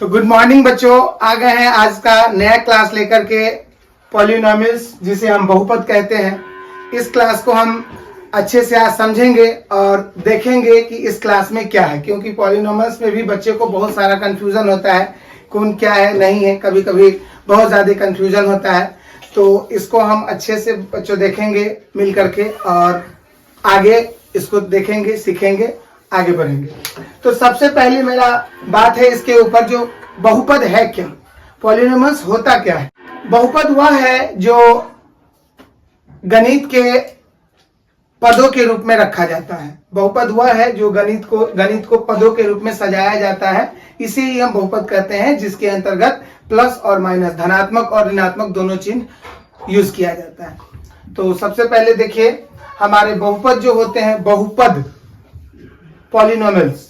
तो good morning बच्चों, आ गए हैं आज का नया क्लास लेकर के पॉलिनोमियल्स जिसे हम बहुपद कहते हैं। इस क्लास को हम अच्छे से आज समझेंगे और देखेंगे कि इस क्लास में क्या है, क्योंकि पॉलिनोमियल्स में भी बच्चे को बहुत सारा कंफ्यूजन होता है, कौन क्या है नहीं है, कभी कभी बहुत ज्यादा कंफ्यूजन होता है। तो इसको हम अच्छे से बच्चों देखेंगे मिल करके और आगे इसको देखेंगे, सीखेंगे, आगे बढ़ेंगे। तो सबसे पहले मेरा बात है इसके ऊपर, जो बहुपद है क्या, पॉलिनोमियल्स होता क्या है। बहुपद वह है जो गणित के पदों के रूप में रखा जाता है। बहुपद वह है जो गणित को पदों के रूप में सजाया जाता है, इसे ही हम बहुपद कहते हैं, जिसके अंतर्गत प्लस और माइनस, धनात्मक और ऋणात्मक दोनों चिन्ह यूज किया जाता है। तो सबसे पहले देखिए, हमारे बहुपद जो होते हैं, बहुपद पॉलिनोमियल्स,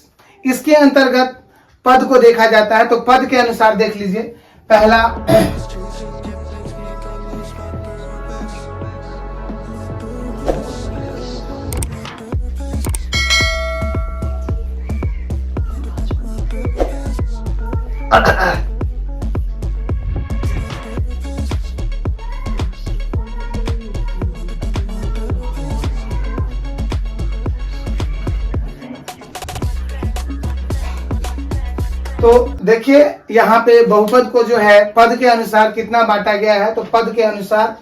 इसके अंतर्गत पद को देखा जाता है। तो पद के अनुसार देख लीजिए, पहला तो देखिए यहाँ पे बहुपद को जो है पद के अनुसार कितना बांटा गया है। तो पद के अनुसार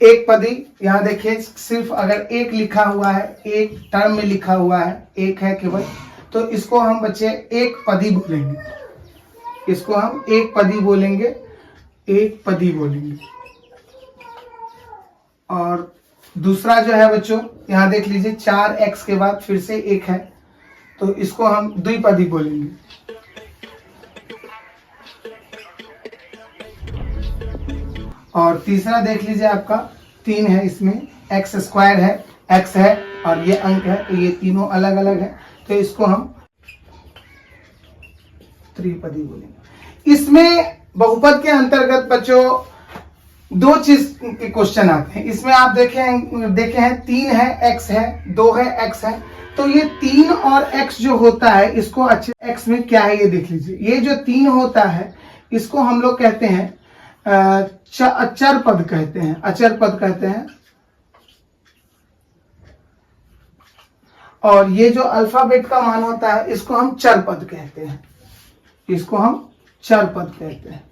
एक पदी, यहाँ देखिए सिर्फ अगर एक लिखा हुआ है, एक टर्म में लिखा हुआ है, एक है केवल, तो इसको हम बच्चे एक पदी बोलेंगे। इसको हम एक पदी बोलेंगे, एक पदी बोलेंगे। और दूसरा जो है बच्चों, यहाँ देख लीजिए 4x के बाद फिर से एक है, तो इसको हम द्विपदी बोलेंगे। और तीसरा देख लीजिए आपका 3 है, इसमें x स्क्वायर है, x है और ये अंक है, तो ये तीनों अलग अलग है, तो इसको हम त्रिपदी बोलेंगे। इसमें बहुपद के अंतर्गत बच्चों दो चीज के क्वेश्चन आते हैं। इसमें आप देखे हैं 3 है, x है, 2 है, x है। तो ये 3 और x जो होता है, इसको अच्छे x में क्या है ये देख लीजिए। ये जो 3 होता है, इसको हम लोग कहते हैं अचर पद कहते हैं, अचर पद कहते हैं। और ये जो अल्फाबेट का मान होता है, इसको हम चर पद कहते हैं, इसको हम चर पद कहते हैं।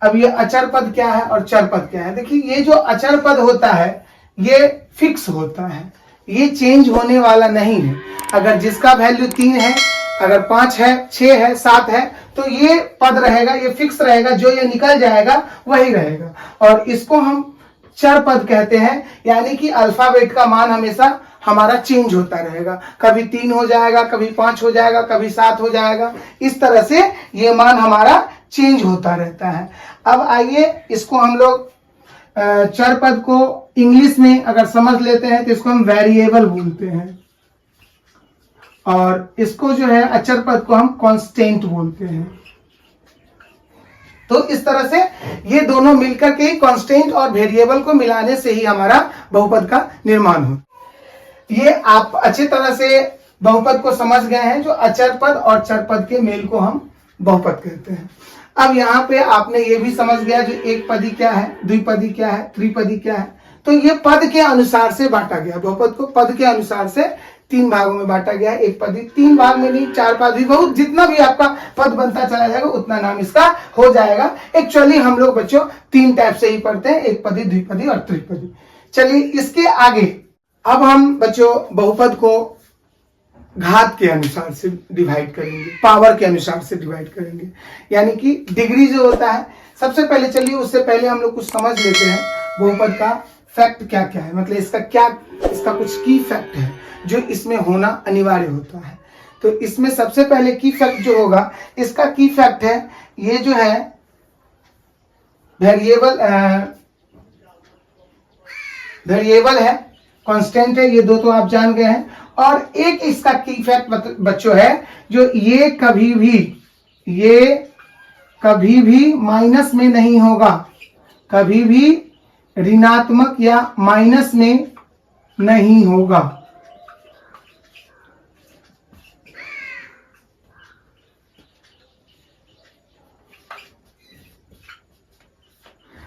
अब ये अचर पद क्या है और चर पद क्या है, देखिए ये जो अचर पद होता है ये फिक्स होता है, ये चेंज होने वाला नहीं है। अगर जिसका वैल्यू 3 है, अगर 5 है, 6 है, 7 है, तो ये पद रहेगा, ये फिक्स रहेगा, जो ये निकल जाएगा वही रहेगा। और इसको हम चर पद कहते हैं, यानी कि अल्फाबेट का मान हमेशा हमारा चेंज होता रहेगा, कभी 3 हो जाएगा, कभी 5 हो जाएगा, कभी 7 हो जाएगा, इस तरह से ये मान हमारा चेंज होता रहता है। अब आइए इसको हम लोग चर पद को इंग्लिश में अगर समझ लेते हैं तो इसको हम वेरिएबल बोलते हैं, और इसको जो है अचर पद को हम कांस्टेंट बोलते हैं। तो इस तरह से ये दोनों मिलकर के ही कांस्टेंट और वेरिएबल को मिलाने से ही हमारा बहुपद का निर्माण हो। ये आप अच्छी तरह से बहुपद को समझ गए हैं, जो अचर पद और चर पद के मेल को हम बहुपद कहते हैं। अब यहाँ पे आपने ये भी समझ गया जो एक पदी क्या है, द्विपदी क्या है, त्रिपदी क्या है। तो ये पद के अनुसार से बांटा गया, बहुपद को पद के अनुसार से 3 भागों में बांटा गया है। एक पदी 3 भाग में नहीं, 4 पद भी, बहुत जितना भी आपका पद बनता चला जाएगा उतना नाम इसका हो जाएगा। एक्चुअली हम लोग बच्चों 3 टाइप से ही पढ़ते हैं, एक पदी, द्विपदी और त्रिपदी। चलिए इसके आगे अब हम बच्चों बहुपद को घात के अनुसार से डिवाइड करेंगे, पावर के अनुसार से डिवाइड करेंगे, यानी कि डिग्री जो होता है। सबसे पहले चलिए उससे पहले हम लोग कुछ समझ लेते हैं बहुपद का फैक्ट क्या क्या है, मतलब इसका कुछ की फैक्ट है जो इसमें होना अनिवार्य होता है। तो इसमें सबसे पहले की फैक्ट जो होगा, इसका की फैक्ट है ये जो है वेरिएबल है, कांस्टेंट है, ये दो तो आप जान गए हैं। और एक इसका की फैक्ट बच्चों है, जो ये कभी भी माइनस में नहीं होगा, कभी भी ऋणात्मक या माइनस में नहीं होगा।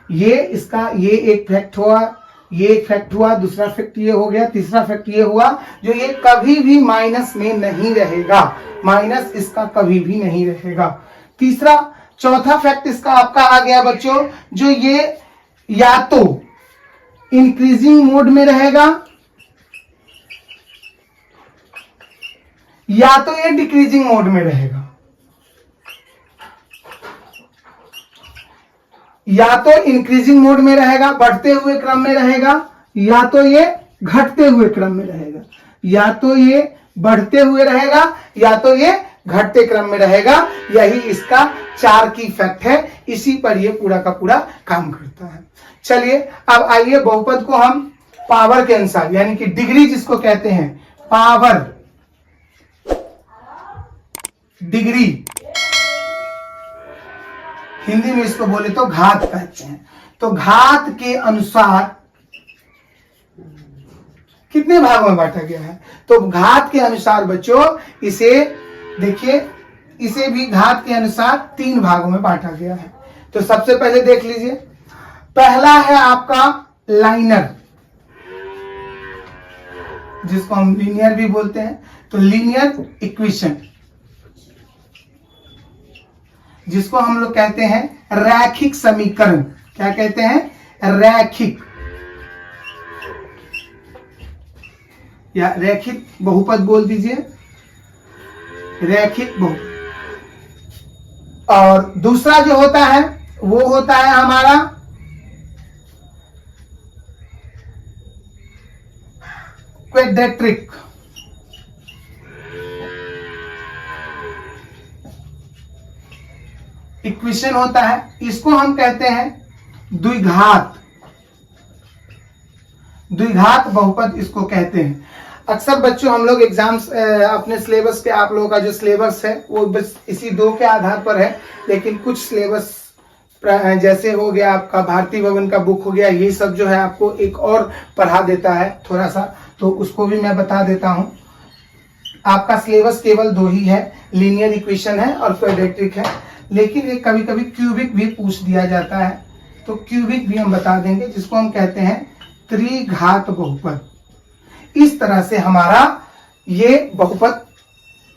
ये इसका ये एक फैक्ट हुआ, ये एक फैक्ट हुआ, दूसरा फैक्ट ये हो गया, तीसरा फैक्ट ये हुआ जो ये कभी भी माइनस में नहीं रहेगा, माइनस इसका कभी भी नहीं रहेगा। तीसरा चौथा फैक्ट इसका आपका आ गया बच्चों, जो ये या तो इंक्रीजिंग मोड में रहेगा या तो ये डिक्रीजिंग मोड में रहेगा, या तो इंक्रीजिंग मोड में रहेगा, बढ़ते हुए क्रम में रहेगा, या तो ये घटते हुए क्रम में रहेगा, या तो ये बढ़ते हुए रहेगा, या तो ये घटते क्रम में रहेगा। यही इसका 4 की फैक्ट है, इसी पर ये पूरा का पूरा काम करता है। चलिए अब आइए बहुपद को हम पावर के अनुसार, यानी कि डिग्री जिसको कहते हैं, पावर, डिग्री, हिंदी में इसको बोले तो घात कहते हैं। तो घात के अनुसार कितने भागों में बांटा गया है? तो घात के अनुसार बच्चों इसे देखिए, इसे भी घात के अनुसार 3 भागों में बांटा गया है। तो सबसे पहले देख लीजिए, पहला है आपका लाइनर, जिसको हम लीनियर भी बोलते हैं। तो लीनियर इक्वेशन, जिसको हम लोग कहते हैं रैखिक समीकरण। क्या कहते हैं? रैखिक या रैखिक बहुपद बोल दीजिए, रैखिक बहुपद। और दूसरा जो होता है वो होता है हमारा क्वाड्रेटिक। इक्वेशन होता है, इसको हम कहते हैं द्विघात, द्विघात बहुपद इसको कहते हैं। अक्सर बच्चों हम लोग एग्जाम्स अपने सिलेबस पे, आप लोगों का जो सिलेबस है वो बस इसी 2 के आधार पर है, लेकिन कुछ सिलेबस जैसे हो गया आपका भारती भवन का बुक हो गया, ये सब जो है आपको एक और पढ़ा देता है थोड़ा सा, तो उसको भी मैं बता देता हूं। आपका सिलेबस केवल 2 ही है, लीनियर इक्वेशन है और क्वाड्रेटिक है, लेकिन ये कभी कभी क्यूबिक भी पूछ दिया जाता है, तो क्यूबिक भी हम बता देंगे, जिसको हम कहते हैं त्रिघात बहुपद। इस तरह से हमारा ये बहुपद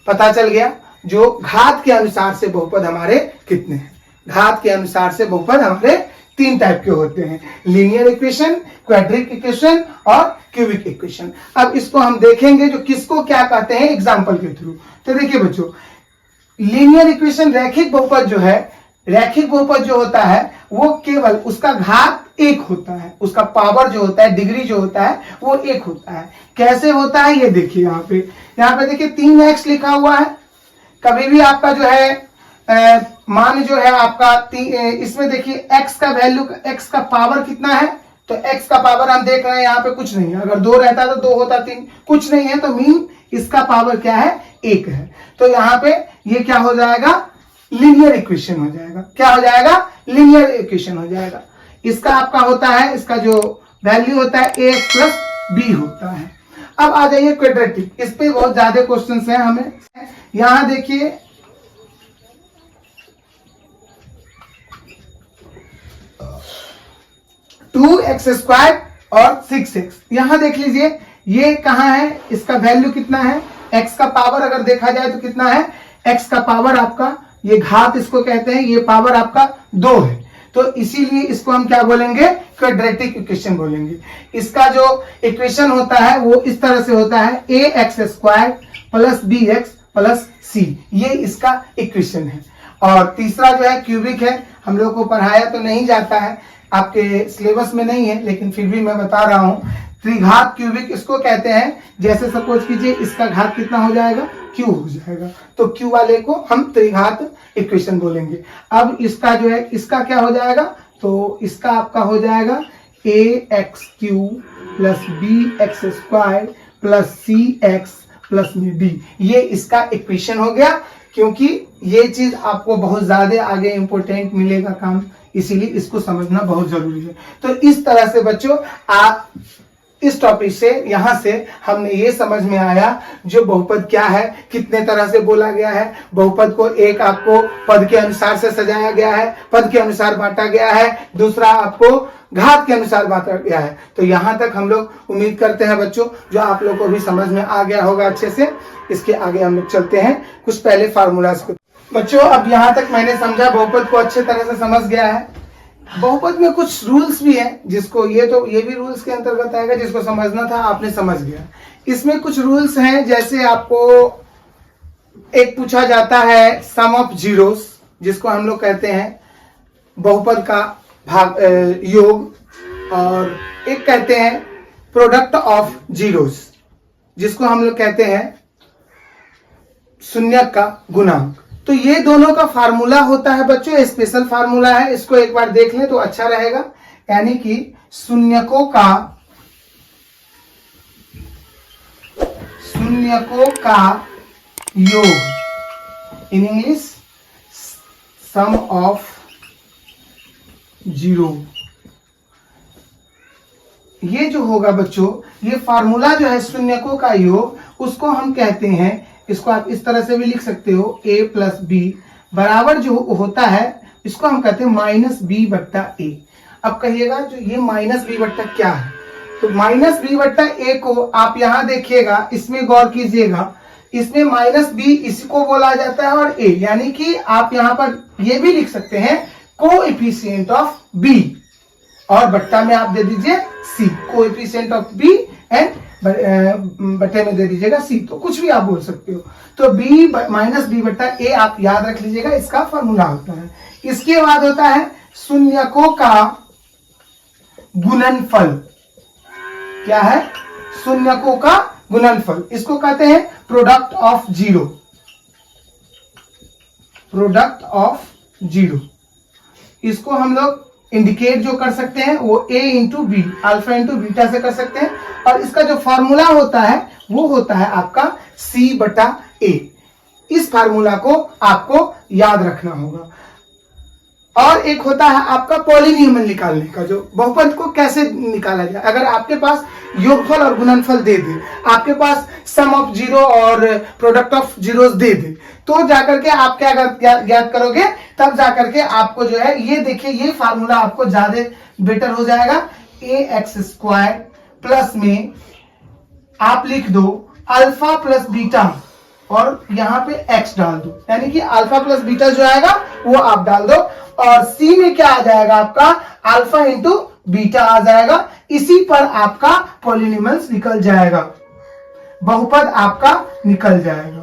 पता चल गया, जो घात के अनुसार से बहुपद हमारे कितने हैं। घात के अनुसार से बहुपद हमारे 3 टाइप के होते हैं, लीनियर इक्वेशन, क्वाड्रिक इक्वेशन और क्यूबिक इक्वेशन। अब इसको हम देखेंगे जो किसको क्या कहते हैं एग्जाम्पल के थ्रू। तो देखिए बच्चों, लीनियर इक्वेशन रैखिक बहुपद जो है, रैखिक बहुपद जो होता है वो केवल उसका घात 1 होता है, उसका पावर जो होता है, डिग्री जो होता है वो 1 होता है। कैसे होता है ये देखिए, यहाँ पे देखिए 3x लिखा हुआ है। कभी भी आपका जो है मान जो है आपका इसमें देखिए x का वैल्यू, x का पावर कितना है, तो x का पावर हम देख रहे हैं यहाँ पे कुछ नहीं है। अगर 2 रहता तो 2 होता, 3 कुछ नहीं है, तो मीन इसका पावर क्या है? 1 है। तो यहाँ पे ये क्या हो जाएगा? लीनियर इक्वेशन हो जाएगा। क्या हो जाएगा? लीनियर इक्वेशन हो जाएगा। इसका आपका होता है, इसका जो वैल्यू होता है ax प्लस b होता है। अब आ जाइए क्वाड्रेटिक, इस पे बहुत ज्यादा क्वेश्चंस हैं हमें। यहां देखिए 2x² और 6x, यहां देख लीजिए ये कहां है, इसका वैल्यू कितना है, x का पावर अगर देखा जाए तो कितना है, x का पावर आपका, ये घात इसको कहते हैं, ये पावर आपका 2 है, तो इसीलिए इसको हम क्या बोलेंगे? क्वाड्रेटिक इक्वेशन बोलेंगे। इसका जो इक्वेशन होता है वो इस तरह से होता है, ax² plus bx plus c, ये इसका इक्वेशन है। और तीसरा जो है क्यूबिक है, हम लोग को पढ़ाया तो नहीं जाता है, आपके सिलेबस में नहीं है, लेकिन फिर भी मैं बता रहा हूं, त्रिघात क्यूबिक इसको कहते हैं। जैसे सपोज कीजिए इसका घात कितना हो जाएगा? q हो जाएगा, तो q वाले को हम त्रिघात इक्वेशन बोलेंगे। अब इसका जो है, इसका क्या हो जाएगा? तो इसका आपका हो जाएगा ax³ plus bx² plus cx plus में d, ये इसका इक्वेशन हो गया। क्योंकि ये चीज आपको बहुत ज्यादा आगे इंपॉर्टेंट मिलेगा काम, इसीलिए इसको समझना बहुत जरूरी है। तो इस तरह से बच्चों आप इस टॉपिक से यहां से हमने ये समझ में आया जो बहुपद क्या है, कितने तरह से बोला गया है। बहुपद को एक आपको पद के अनुसार से सजाया गया है, पद के अनुसार बांटा गया है, दूसरा आपको घात के अनुसार बांटा गया है। तो यहां तक हम लोग उम्मीद करते हैं बच्चों जो आप लोग को भी समझ में आ गया होगा अच्छे से। इसके आगे हम लोग चलते हैं कुछ पहले फार्मूलाज को। बच्चों अब यहां तक मैंने समझा, बहुपद को अच्छे तरह से समझ गया है। बहुपद में कुछ रूल्स भी हैं जिसको ये भी रूल्स के अंतर्गत आएगा, जिसको समझना था आपने समझ गया। इसमें कुछ रूल्स हैं, जैसे आपको एक पूछा जाता है सम ऑफ जीरोस, जिसको हम लोग कहते हैं बहुपद का भाग योग, और एक कहते हैं प्रोडक्ट ऑफ जीरोस, जिसको हम लोग कहते हैं शून्य का गुणांक। तो ये दोनों का फार्मूला होता है बच्चों, स्पेशल फार्मूला है, इसको एक बार देख लें तो अच्छा रहेगा। यानी कि शून्यकों का योग, in English sum of zero, ये जो होगा बच्चों, ये फार्मूला जो है शून्यकों का योग, उसको हम कहते हैं, इसको आप इस तरह से भी लिख सकते हो, a प्लस बी बराबर जो होता है इसको हम कहते हैं माइनस बी बट्टा ए। अब कहिएगा जो ये माइनस बी बट्टा क्या है, तो माइनस बी बट्टा ए को आप यहां देखिएगा, इसमें गौर कीजिएगा, इसमें माइनस बी इसको बोला जाता है और ए, यानी कि आप यहां पर ये भी लिख सकते हैं कोएफिशिएंट ऑफ बी, और बट्टा में आप दे दीजिए सी, कोएफिशिएंट ऑफ बी एंड बट्टे में दे दीजिएगा सी, तो कुछ भी आप बोल सकते हो। तो बी माइनस बी बट्टा ए आप याद रख लीजिएगा, इसका फॉर्मूला होता है। इसके बाद होता है शून्यकों का गुणनफल। क्या है? शून्यकों का गुणनफल, इसको कहते हैं product of zero, product of zero. इसको हम लोग इंडिकेट जो कर सकते हैं वो a into b, alpha into beta से कर सकते हैं, और इसका जो फार्मूला होता है वो होता है आपका c बटा a। इस फार्मूला को आपको याद रखना होगा। और एक होता है आपका पॉलिनॉमियल निकालने का, जो बहुपद को कैसे निकाला जाए। अगर आपके पास योगफल और गुणनफल दे दे, आपके पास सम ऑफ जीरो और प्रोडक्ट ऑफ जीरोस दे दे, तो जाकर के आप क्या ज्ञात करोगे, तब जाकर के आपको जो है ये देखिए, ये फार्मूला आपको ज्यादा बेटर हो जाएगा। ax स्क्वायर प्लस में आप लिख दो अल्फा प्लस बीटा, और यहाँ पे x डाल दो, यानी कि अल्फा प्लस बीटा जो आएगा वो आप डाल दो, और c में क्या आ जाएगा आपका अल्फा इंटू बीटा आ जाएगा। इसी पर आपका पॉलिनॉमियल्स निकल जाएगा, बहुपद आपका निकल जाएगा।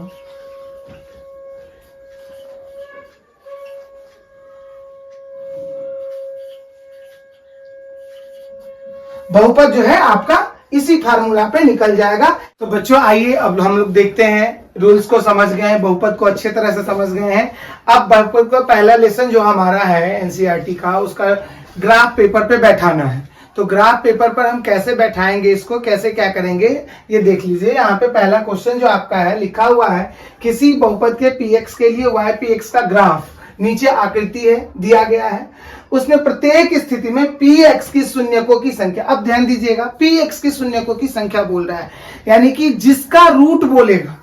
बहुपद जो है आपका इसी फार्मूला पे निकल जाएगा। तो बच्चों आइए अब हम लोग देखते हैं, रूल्स को समझ गए हैं, बहुपद को अच्छे तरह से समझ गए हैं। अब बहुपद का पहला लेसन जो हमारा है एनसीईआरटी का, उसका ग्राफ पेपर पे बैठाना है। तो ग्राफ पेपर पर हम कैसे बैठाएंगे, इसको कैसे क्या करेंगे ये देख लीजिए। यहाँ पे पहला क्वेश्चन जो आपका है लिखा हुआ है, किसी बहुपद के px के लिए ypx का ग्राफ, नीचे आकृति है दिया गया है, उसमें प्रत्येक स्थिति में px की शून्यकों की संख्या, अब ध्यान दीजिएगा px की शून्यकों की संख्या बोल रहा है, यानी कि जिसका रूट बोलेगा,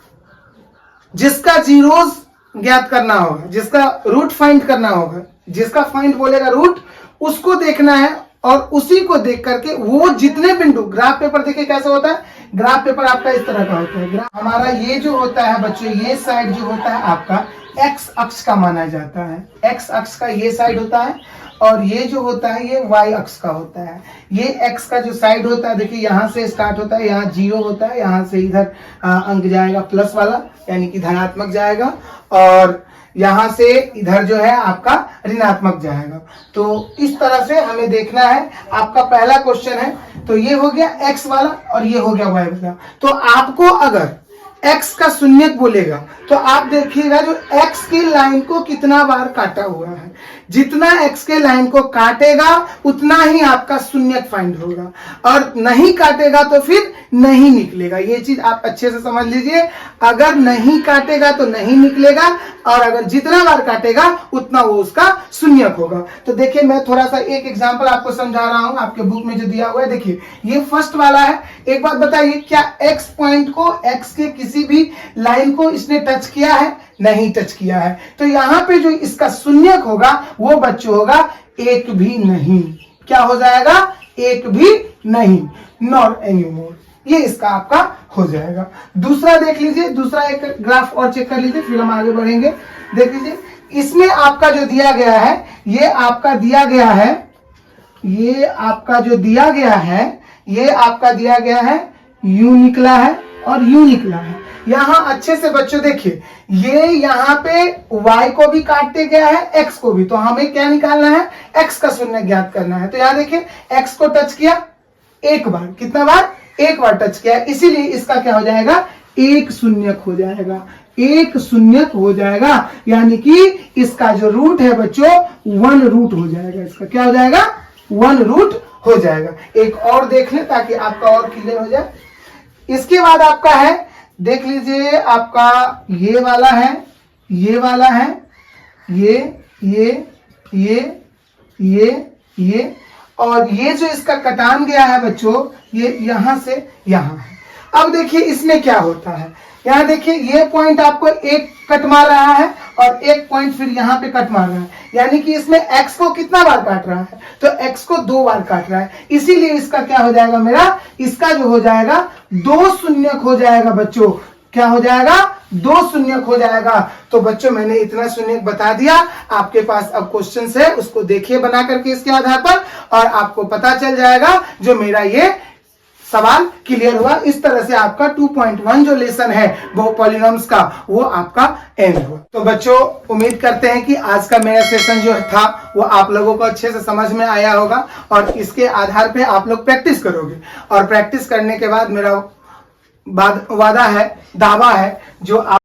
जिसका जीरोस ज्ञात करना होगा, जिसका रूट फाइंड करना होगा, जिसका फाइंड बोलेगा रूट, उसको देखना है, और उसी को देख करके वो जितने बिंदु, ग्राफ पेपर देखिए कैसे होता है, ग्राफ पेपर आपका इस तरह का होता है। ग्राफ हमारा ये जो होता है बच्चों, ये साइड जो होता है आपका x अक्ष का माना जाता है, x अक्ष का ये साइड होता है, और ये जो होता है ये y अक्ष का होता है। ये x का जो साइड होता है, देखिए यहाँ से स्टार्ट होता है, यहाँ जीरो होता है, यहाँ से इधर अंक जाएगा प्लस वाला, यानी कि धनात्मक जाएगा, और यहाँ से इधर जो है आपका ऋणात्मक जाएगा। तो इस तरह से हमें देखना है। आपका पहला क्वेश्चन है, तो ये हो गया x वाला और ये हो गया y वाला। तो आपको अगर x का शून्यक बोलेगा तो आप देखिएगा जो x की लाइन को कितना बार काटा हुआ है, जितना x के लाइन को काटेगा उतना ही आपका शून्यक फाइंड होगा, और नहीं काटेगा तो फिर नहीं निकलेगा। ये चीज आप अच्छे से समझ लीजिए, अगर नहीं काटेगा तो नहीं निकलेगा, और अगर जितना बार काटेगा उतना वो उसका शून्यक होगा। तो देखिए मैं थोड़ा सा एक एग्जांपल आपको समझा रहा हूं, आपके बुक में जो दिया हुआ है। देखिए ये फर्स्ट वाला है। एक बात बताइए, क्या एक्स पॉइंट को, एक्स के किसी भी लाइन को इसने टच किया है? नहीं टच किया है। तो यहाँ पे जो इसका शून्यक होगा वो बच्चों होगा एक भी नहीं। क्या हो जाएगा? एक भी नहीं, नॉट एनी मोर। ये इसका आपका हो जाएगा। दूसरा देख लीजिए, दूसरा एक ग्राफ और चेक कर लीजिए, फिर हम आगे बढ़ेंगे। देख लीजिए, इसमें आपका जो दिया गया है, ये आपका दिया गया है, ये आपका जो दिया गया है, ये आपका दिया गया है यू निकला है और यू निकला है। यहां अच्छे से बच्चों देखिए, ये यहाँ पे y को भी काटते गया है, x को भी। तो हमें क्या निकालना है? x का शून्य ज्ञात करना है। तो यहां देखिए x को टच किया एक बार, कितना बार? एक बार टच किया, इसीलिए इसका क्या हो जाएगा? एक शून्यक हो जाएगा, एक शून्यक हो जाएगा। यानी कि इसका जो रूट है बच्चों 1 रूट हो जाएगा। इसका क्या हो जाएगा? 1 रूट हो जाएगा। एक और देख ले ताकि आपका और क्लियर हो जाए। इसके बाद आपका है, देख लीजिए, आपका ये वाला है, ये वाला है, ये और ये जो इसका कटान गया है बच्चों, ये यहां से यहां है। अब देखिए इसमें क्या होता है। यहाँ देखिए ये पॉइंट आपको एक कट मार रहा है और एक पॉइंट फिर यहाँ पे कट मार रहा है। यानी कि इसमें x को कितना बार काट रहा है? तो x को 2 बार काट रहा है। इसीलिए इसका क्या हो जाएगा मेरा? इसका जो हो जाएगा 2 शून्यक हो जाएगा बच्चों। क्या हो जाएगा? 2 शून्यक हो जाएगा। तो बच्चों मैंने इतना शून्यक बता दिया। आपके पास अब क्वेश्चन है, उसको देखिए बना करके इसके आधार पर, और आपको पता चल जाएगा जो मेरा ये सवाल क्लियर हुआ। इस तरह से आपका 2.1 जो लेसन है वो पॉलिनॉम्स का, वो आपका एंड हुआ। तो बच्चों उम्मीद करते हैं कि आज का मेरा सेशन जो था वो आप लोगों को अच्छे से समझ में आया होगा, और इसके आधार पे आप लोग प्रैक्टिस करोगे। और प्रैक्टिस करने के बाद मेरा वादा है, दावा है, जो आप